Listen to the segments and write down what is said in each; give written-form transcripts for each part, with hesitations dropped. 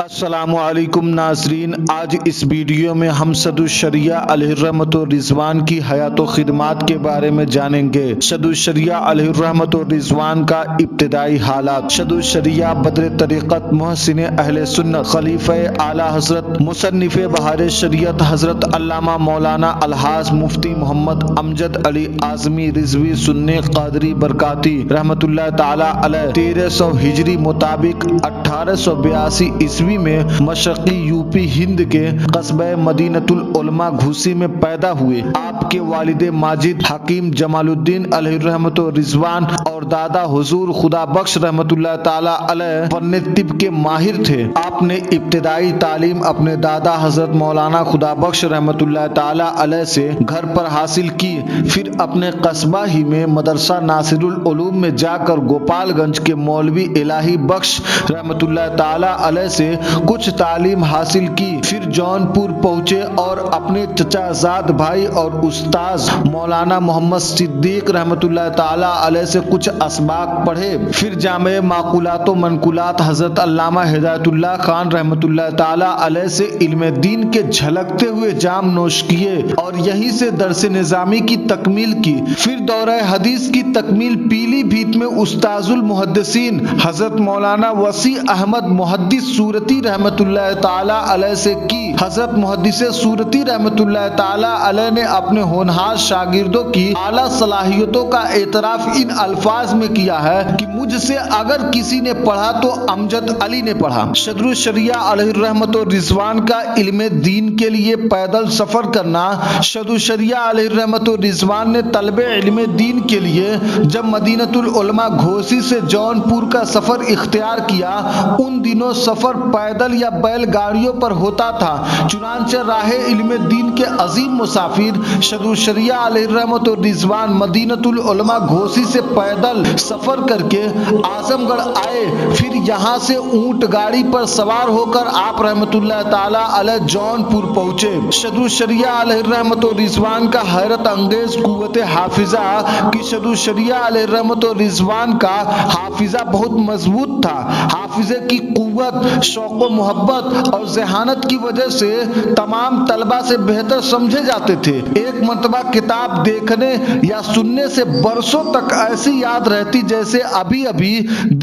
السلام علیکم ناظرین، آج اس ویڈیو میں ہم سعد الشریعہ علیہ الرحمت والرضوان کی حیات و خدمات کے بارے میں جانیں گے۔ سعد الشریعہ علیہ الرحمت والرضوان کا ابتدائی حالات۔ سعد الشریعہ بدر طریقت، محسن اہل سنت، خلیفہ اعلیٰ حضرت، مصنف بہار شریعت حضرت علامہ مولانا الحاج مفتی محمد امجد علی اعظمی رضوی سنی قادری برکاتی رحمت اللہ تعالی علیہ 1300 ہجری مطابق 1882 عیسوی میں مشرقی یوپی ہند کے قصبہ مدینۃ العلماء گھوسی میں پیدا ہوئے۔ آپ کے والد ماجد حکیم جمال الدین علیہ الرحمت والرضوان اور دادا حضور خدا بخش رحمت اللہ تعالی علیہ فن طب کے ماہر تھے۔ آپ نے ابتدائی تعلیم اپنے دادا حضرت مولانا خدا بخش رحمت اللہ تعالی علیہ سے گھر پر حاصل کی، پھر اپنے قصبہ ہی میں مدرسہ ناصر العلوم میں جا کر گوپال گنج کے مولوی الہی بخش رحمت اللہ تعالی علیہ سے کچھ تعلیم حاصل کی، پھر جونپور پہنچے اور اپنے چچا زاد بھائی اور استاذ مولانا محمد صدیق رحمت اللہ تعالی علیہ سے کچھ اسباق پڑھے، پھر جامع معقولات و منقولات حضرت علامہ ہدایت اللہ خان رحمت اللہ تعالی علیہ سے علم دین کے جھلکتے ہوئے جام نوش کیے اور یہیں سے درس نظامی کی تکمیل کی، پھر دورہ حدیث کی تکمیل پیلی بھیت میں استاذ المحدثین حضرت مولانا وسیع احمد محدث صورتی رحمت اللہ تعالی علیہ سے کی۔ حضرت محدث صورتی رحمت اللہ تعالی علیہ نے اپنے ہونہار شاگردوں کی اعلیٰ صلاحیتوں کا اعتراف ان الفاظ میں کیا ہے کہ مجھ سے اگر کسی نے پڑھا تو امجد علی نے پڑھا۔ سعد الشریعہ علیہ الرحمت والرضوان کا علم دین کے لیے پیدل سفر کرنا۔ سعد الشریعہ علیہ الرحمت والرضوان نے طلب علم دین کے لیے جب مدینۃ العلماء گھوسی سے جونپور کا سفر اختیار کیا، ان دنوں سفر پیدل یا بیل گاڑیوں پر ہوتا تھا، چنانچہ راہ علم دین کے عظیم مسافر سعد الشریعہ علیہ الرحمت والرضوان مدینۃ العلماء گھوسی سے پیدل سفر کر کے اعظم گڑھ آئے، پھر یہاں سے اونٹ گاڑی پر سوار ہو کر آپ رحمت اللہ تعالی علیہ جونپور پہنچے۔ سعد الشریعہ علیہ الرحمت والرضوان کا حیرت انگیز قوت حافظہ کہ سعد الشریعہ علیہ الرحمت والرضوان کا حافظہ بہت مضبوط تھا۔ حافظے کی قوت، شوق و محبت اور ذہانت کی وجہ سے تمام طلبہ سے بہتر سمجھے جاتے تھے۔ ایک مرتبہ کتاب دیکھنے یا سننے سے برسوں تک ایسی یاد رہتی جیسے ابھی ابھی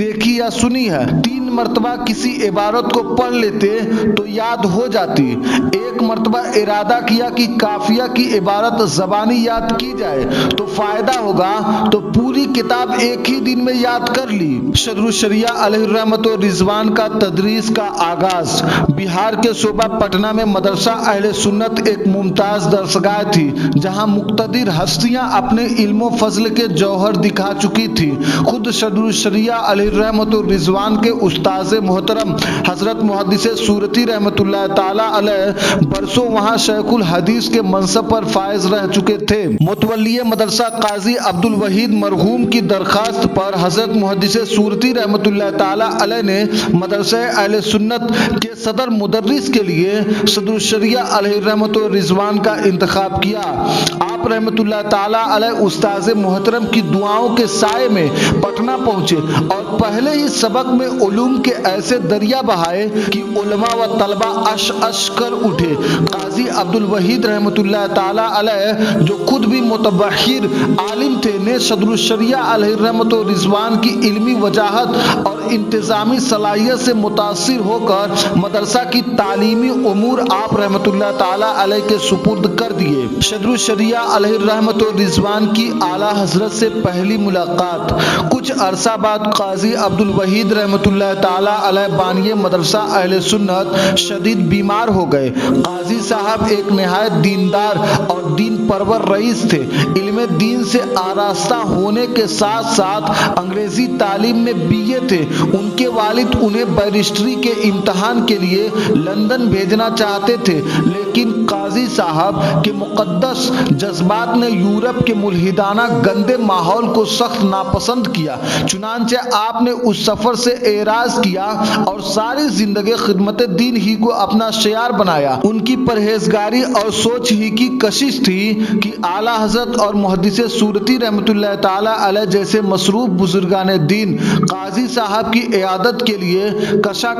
دیکھی یا سنی ہے۔ 3 مرتبہ کسی عبارت کو پڑھ لیتے تو یاد ہو جاتی۔ ایک مرتبہ ارادہ کیا کہ قافیہ کی عبارت زبانی یاد کی جائے تو فائدہ ہوگا، تو پوری کتاب ایک ہی دن میں یاد کر لی۔ سعد الشریعہ علیہ الرحمت والرضوان کا تدریس کا آغاز۔ بہار کے صوبہ پٹنہ میں مدرسہ اہل سنت ایک ممتاز درسگاہ تھی، جہاں مقتدر ہستیاں اپنے علم و فضل کے جوہر دکھا چکی تھی۔ خود سعد الشریعہ علیہ الرحمت والرضوان کے استاذ محترم حضرت محدث صورتی رحمت اللہ تعالی علیہ برسوں وہاں شیخ الحدیث کے منصب پر فائز رہ چکے تھے۔ متولی مدرسہ قاضی عبد الوحید مرحوم کی درخواست پر حضرت محدث صورتی رحمت اللہ تعالی علیہ نے مدرسہ اہل سنت کے صدر مدرس کے لیے سعد الشریعہ علیہ الرحمت والرضوان کا انتخاب کیا۔ آپ رحمت اللہ تعالی علیہ استاذ محترم کی دعاؤں کے سائے میں پٹنہ پہنچے اور پہلے ہی سبق میں علوم کے ایسے دریا بہائے کہ علماء و طلبہ اش اش کر اٹھے۔ قاضی عبد الوحید رحمت اللہ تعالی علیہ جو خود بھی متبحر عالم تھے، نے سعد الشریعہ علیہ الرحمت والرضوان کی علمی وجاہت اور انتظامی صلاحیت سے متاثر ہو کر مدرسہ کی تعلیمی امور آپ رحمت اللہ تعالی علیہ کے سپرد کر دیے۔ سعد الشریعہ علیہ الرحمت والرضوان کی اعلیٰ حضرت سے پہلی ملاقات۔ کچھ عرصہ بعد قاضی عبد الوحید رحمت اللہ تعالی علیہ بانی مدرسہ اہل سنت شدید بیمار ہو گئے۔ قاضی صاحب ایک نہایت دیندار اور دین پرور رئیس تھے۔ علم دین سے آراستہ ہونے کے ساتھ ساتھ انگریزی تعلیم میں BA تھے۔ ان کے والد انہیں بیرسٹری کے امتحان کے لیے لندن بھیجنا چاہتے تھے، لیکن قاضی صاحب کے مقدس جذبات نے یورپ کے ملحدانہ گندے ماحول کو سخت ناپسند کیا، چنانچہ آپ نے اس سفر سے اعراض کیا اور ساری زندگی خدمت دین ہی کو اپنا شعار بنایا۔ ان کی پرہیزگاری اور سوچ ہی کی کشش تھی کہ اعلیٰ حضرت اور محدث سورتی رحمۃ اللہ تعالی علیہ جیسے مصروف بزرگان دین قاضی صاحب کی عیادت کے لیے کشا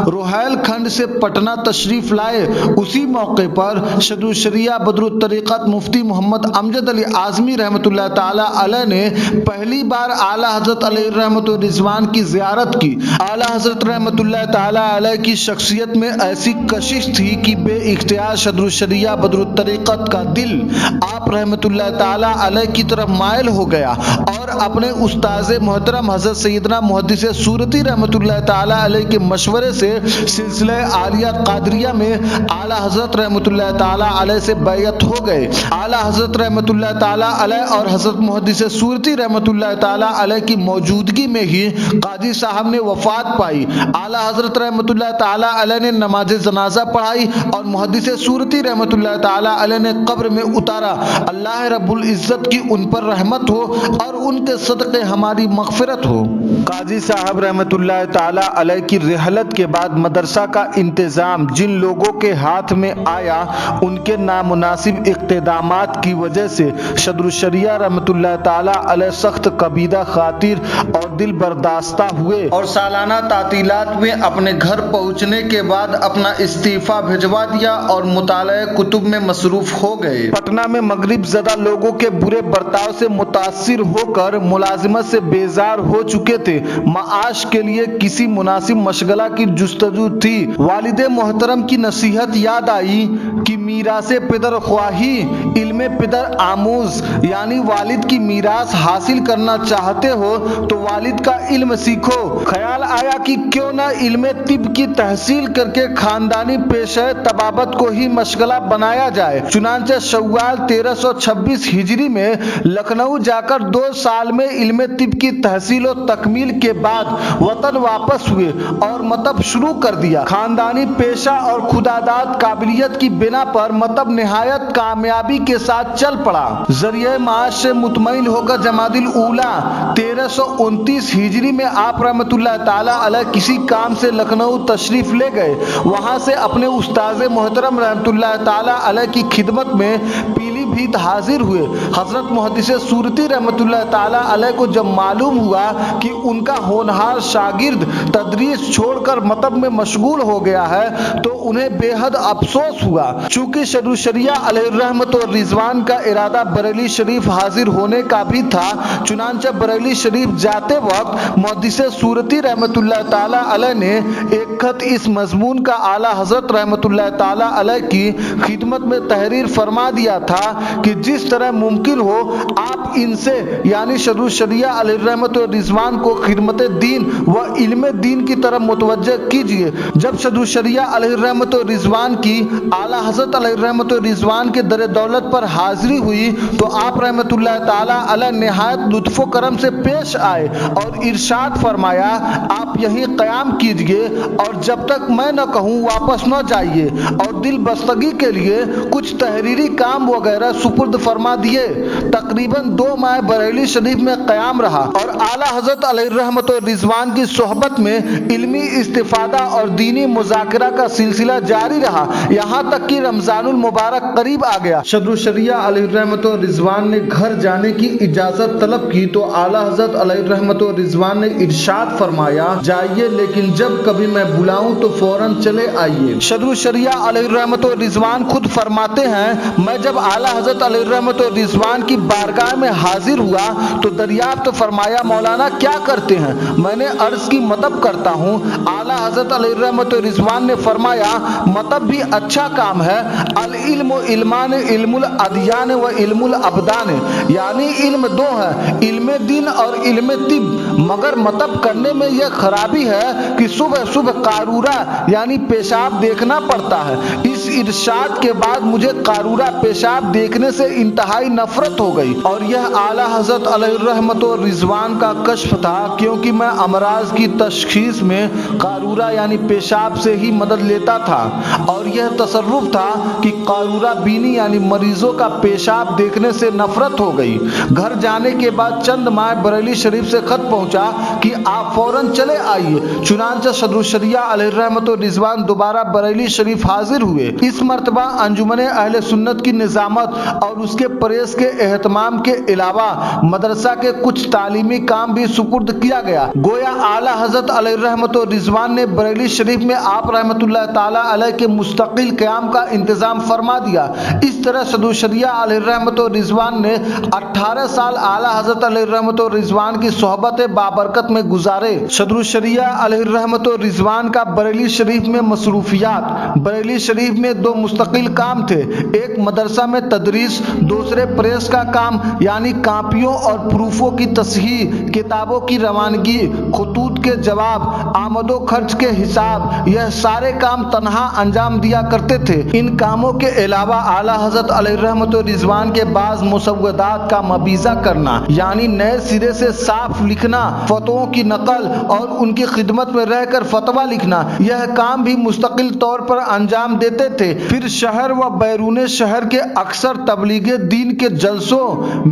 روہیل کھنڈ سے پٹنہ تشریف لائے۔ اسی موقع پر شیخ الشریعہ بدر الطریقت مفتی محمد امجد علی اعظمی رحمۃ اللہ تعالی علیہ نے پہلی بار اعلیٰ حضرت علیہ الرحمۃ والرضوان کی زیارت کی۔ اعلیٰ حضرت رحمۃ اللہ تعالی علیہ کی شخصیت میں ایسی کشش تھی کہ بے اختیار شیخ الشریعہ بدر الطریقت کا دل آپ رحمۃ اللہ تعالی علیہ کی طرف مائل ہو گیا اور اپنے استاذ محترم حضرت سیدنا محدث سورتی رحمۃ اللہ تعالی علیہ کے مشورے سے سلسلہ عالیہ قادریہ میں اعلیٰ حضرت رحمۃ اللہ تعالی علیہ سے بیعت ہو گئے۔ اعلیٰ حضرت رحمۃ اللہ تعالی علیہ اور حضرت محدث سورتی رحمۃ اللہ تعالی علیہ کی موجودگی میں ہی قاضی صاحب نے وفات پائی۔ اعلیٰ حضرت رحمۃ اللہ تعالی علیہ نے نماز جنازہ پڑھائی اور محدث سورتی رحمۃ اللہ تعالی علیہ نے قبر میں اتارا۔ اللہ رب العزت کی ان پر رحمت ہو اور ان کے صدقے ہماری مغفرت ہو۔ قاضی صاحب رحمۃ اللہ تعالی علیہ کی رحلت کے بعد مدرسہ کا انتظام جن لوگوں کے ہاتھ میں آیا، ان کے نامناسب اقدامات کی وجہ سے شیخ الشریعہ رحمۃ اللہ تعالی علیہ سخت قبیدہ خاطر اور دل برداشتہ ہوئے اور سالانہ تعطیلات میں اپنے گھر پہنچنے کے بعد اپنا استعفیٰ بھجوا دیا اور مطالعہ کتب میں مصروف ہو گئے۔ پٹنہ میں مغرب زدہ لوگوں کے برے برتاؤ سے متاثر ہو کر ملازمت سے بیزار ہو چکے تھے۔ معاش کے لیے کسی مناسب مشغلہ کی جستجو تھی۔ والد محترم کی نصیحت یاد آئی کہ میراث پدر خواہی علم پدر آموز، یعنی والد کی میراث حاصل کرنا چاہتے ہو تو والد کا علم سیکھو۔ خیال آیا کہ کیوں نہ علم طب کی تحصیل کر کے خاندانی پیشہ طبابت کو ہی مشغلہ بنایا جائے۔ چنانچہ شوال 1326 ہجری میں لکھنؤ جا کر 2 سال میں علم طب کی تحصیل و تکمیل کے بعد وطن واپس ہوئے اور مطب شروع کر دیا۔ خاندانی پیشہ اور خداداد قابلیت کی بنا پر مطب نہایت کامیابی کے ساتھ چل پڑا۔ ذریعہ معاش سے مطمئن ہو کر جمادی الاولیٰ 1329 ہجری میں آپ رحمۃ اللہ تعالی علیہ کسی کام سے لکھنؤ تشریف لے گئے۔ وہاں سے اپنے استاذ محترم رحمۃ اللہ تعالی علیہ کی خدمت میں پیلی بھیت حاضر ہوئے۔ حضرت محدث سورتی رحمۃ اللہ تعالی علیہ کو جب معلوم ہوا کہ ان کا ہونہار شاگرد تدریس چھوڑ کر مطب میں مشغول ہو گیا ہے تو انہیں بے حد افسوس ہوا۔ چونکہ شیخ الشریعہ علیہ الرحمۃ والرضوان کا ارادہ بریلی شریف حاضر ہونے کا بھی تھا، چنانچہ بریلی شریف جاتے وقت محدث سورتی رحمۃ اللہ تعالی علیہ نے ایک خط اس مضمون کا اعلیٰ حضرت رحمۃ اللہ تعالی علیہ کی خدمت میں تحریر فرما دیا تھا کہ جس طرح ممکن ہو آپ ان سے یعنی شیخ الشریعہ علیہ الرحمۃ والرضوان کو خدمت دین و علم دین کی طرف متوجہ کیجیے۔ جب شیخ الشریعہ علیہ الرحمۃ والرضوان کی اعلیٰ حضرت علیہ الرحمۃ والرضوان کے در دولت پر حاضری ہوئی تو آپ رحمۃ اللہ تعالی علیہ نہایت لطف و کرم سے پیش آئے اور ارشاد فرمایا آپ یہیں قیام کیجیے اور جب تک میں نہ کہوں واپس نہ جائیے، اور دل بستگی کے لیے کچھ تحریری کام وغیرہ سپرد فرما دیے۔ تقریباً 2 ماہ بریلی شریف میں قیام رہا اور اعلیٰ حضرت علیہ الرحمۃ والرضوان کی صحبت میں علمی استفادہ اور دینی مذاکرہ کا سلسلہ جاری رہا، یہاں تک کہ رمضان المبارک قریب آ گیا۔ شیخ الشریعہ علیہ الرحمۃ والرضوان نے گھر جانے کی اجازت طلب کی تو اعلیٰ حضرت علیہ الرحمۃ والرضوان نے ارشاد فرمایا جائیے، لیکن جب کبھی میں بلاؤں تو فوراً چلے آئیے۔ شیخ الشریعہ علیہ الرحمۃ والرضوان خود فرماتے ہیں میں جب اعلیٰ حضرت علیہ الرحمۃ والرضوان کی بارگاہ میں حاضر ہوا تو دریافت فرمایا مولانا کیا کرتے ہیں؟ میں نے عرض کی مطب کرتا ہوں۔ اعلیٰ حضرت علیہ الرحمۃ والرضوان نے فرمایا مطب بھی اچھا کام ہے، العلم علمان، علم الادیان و علم الابدان، یعنی علم 2 ہے، علم دین اور علم طب، مگر مطب کرنے میں یہ خرابی ہے کہ صبح صبح قارورہ یعنی پیشاب دیکھنا پڑتا ہے۔ اس ارشاد کے بعد مجھے قارورہ پیشاب دیکھنے سے انتہائی نفرت ہو گئی، اور یہ اعلیٰ حضرت علیہ الرحمت و رضوان کا کشف تھا، کیونکہ میں امراض کی تشخیص میں قارورہ یعنی پیشاب سے ہی مدد لیتا تھا، اور یہ تصرف تھا کہ قارورہ بینی یعنی مریضوں کا پیشاب دیکھنے سے نفرت ہو گئی۔ گھر جانے کے بعد چند ماہ بریلی شریف سے خط پہنچا کہ آپ فوراً چلے آئیے۔ چنانچہ صدر الشریعہ علیہ الرحمت و رضوان دوبارہ بریلی شریف حاضر ہوئے۔ اس مرتبہ انجمن اہل سنت کی نظامت اور اس کے پریس کے اہتمام کے علاوہ مدرسہ کے کچھ تعلیمی کام بھی سپرد کیا گیا۔ گویا اعلیٰ حضرت علیہ الرحمت و رضوان نے بریلی شریف میں آپ رحمۃ اللہ تعالی علیہ کے مستقل قیام کا انتظام فرما دیا۔ اس طرح صدر الشریعہ علیہ الرحمت و رضوان نے 18 سال اعلیٰ حضرت علیہ الرحمت و رضوان کی صحبت بابرکت میں گزارے۔ صدر الشریعہ علیہ الرحمت و رضوان کا بریلی شریف میں مصروفیات۔ بریلی شریف میں دو مستقل کام تھے، ایک مدرسہ میں تدریس، دوسرے پریس کا کام یعنی کاپیوں اور پروفوں کی تصحیح، کتابوں کی روانگی، خطوط کے جواب، آمد و خرچ کے حساب۔ یہ سارے کام تنہا انجام دیا کرتے تھے۔ ان کاموں کے علاوہ اعلیٰ حضرت علیہ الرحمت و رضوان کے بعض مسودات کا مبیضہ کرنا یعنی نئے سرے سے صاف لکھنا، فتووں کی نقل اور ان کی خدمت میں رہ کر فتویٰ لکھنا، یہ کام بھی مستقل طور پر انجام دیتے تھے۔ پھر شہر و بیرون شہر کے اکثر تبلیغ دین کے جلسوں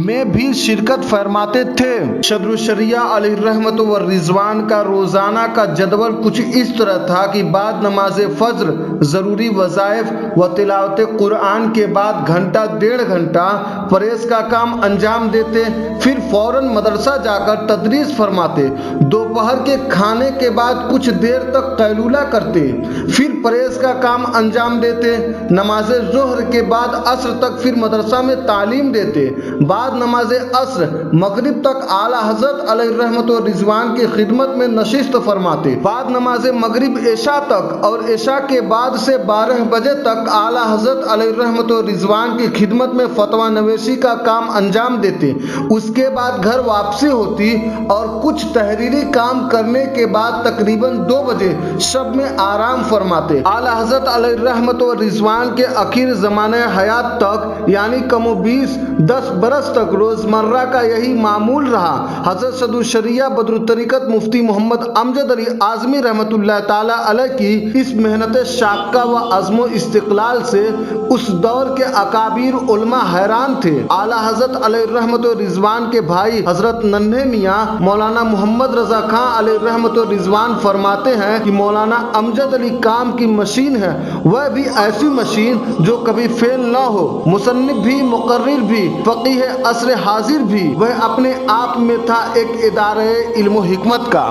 میں بھی شرکت فرماتے تھے۔ صدر الشریعہ علیہ الرحمت و رضوان کا روزانہ کا جدول کچھ اس طرح تھا کہ بعد نماز فجر ضروری وظائف و تلاوت قرآن کے بعد گھنٹہ ڈیڑھ گھنٹہ پریس کا کام انجام دیتے، پھر فوراً مدرسہ جا کر تدریس فرماتے، دوپہر کے کھانے کے بعد کچھ دیر تک قیلولہ کرتے، پھر پریس کا کام انجام دیتے، نماز ظہر کے بعد عصر تک پھر مدرسہ میں تعلیم دیتے، بعد نماز عصر مغرب تک اعلیٰ حضرت علیہ الرحمت و رضوان کی خدمت میں نشست فرماتے، بعد نماز مغرب عشاء تک اور عشاء کے بعد سے 12 بجے تک اعلیٰ حضرت علیہ الرحمت و رضوان کی خدمت میں فتویٰ نویسی کا کام انجام دیتے۔ اس کے بعد گھر واپسی ہوتی اور کچھ تحریری کام کرنے کے بعد تقریباً 2 بجے شب میں آرام فرماتے۔ اعلیٰ حضرت علیہ الرحمت و رضوان کے آخر زمانہ حیات تک یعنی کم و بیش 10 برس تک روزمرہ کا یہی معمول رہا۔ حضرت صدر الشریعہ بدر الطریقت مفتی محمد امجد علی اعظمی رحمۃ اللہ تعالی علیہ کی اس محنت شاقہ و عزم و استقلال سے اس دور کے اکابر علماء حیران تھے۔ اعلیٰ حضرت علیہ الرحمت و رضوان کے بھائی حضرت ننھے میاں مولانا محمد رضا خان علیہ الرحمت و رضوان فرماتے ہیں کہ مولانا امجد علی کام کی مشین ہے، وہ بھی ایسی مشین جو کبھی فیل نہ ہو، مصنف بھی، مقرر بھی، فقیہ عصر حاضر بھی، وہ اپنے آپ میں تھا ایک ادارہ علم و حکمت کا۔